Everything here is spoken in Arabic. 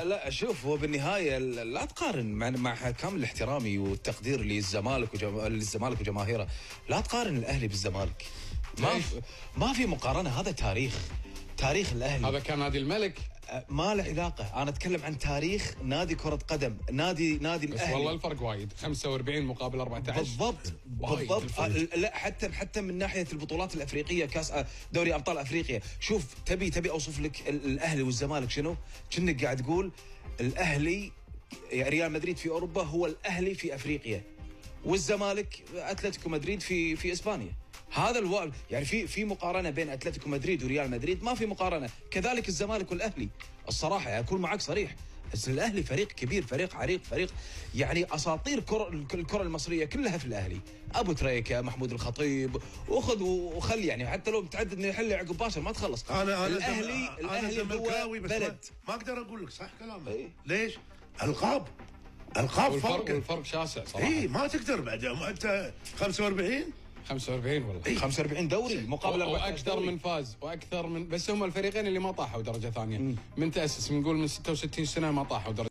لا شوف، هو بالنهايه لا تقارن مع كامل احترامي والتقدير للزمالك وجماهيره، لا تقارن الاهلي بالزمالك. ما في مقارنه، هذا تاريخ الاهلي. هذا كان نادي الملك، ما له علاقه. انا اتكلم عن تاريخ نادي كره قدم، نادي بس الاهلي. والله الفرق وايد، 45 مقابل 14. بالضبط. لا حتى من ناحيه البطولات الافريقيه، كاس دوري ابطال افريقيا. شوف، تبي اوصف لك الاهلي والزمالك شنو؟ كأنك قاعد تقول الاهلي ريال مدريد في اوروبا هو الاهلي في افريقيا، والزمالك اتلتيكو مدريد في اسبانيا. هذا يعني في مقارنه بين اتلتيكو مدريد وريال مدريد؟ ما في مقارنه. كذلك الزمالك والاهلي. الصراحه يعني اكون معك صريح، بس الاهلي فريق كبير، فريق عريق، فريق يعني اساطير الكره المصريه كلها في الاهلي. ابو تريكه، محمود الخطيب، وخذ وخلي، يعني حتى لو بتعدد نحل عقب باشر ما تخلص. الاهلي هو بلد. ما اقدر اقول لك صح كلامك. ليش؟ القاب والفرق شاسع صراحه. ما تقدر بعد انت 45 والله 45 دوري مقابل 14 واكثر من فاز واكثر من، بس هم الفريقين اللي ما طاحوا درجه ثانيه من تاسس، بنقول من 66 سنه ما طاحوا درجه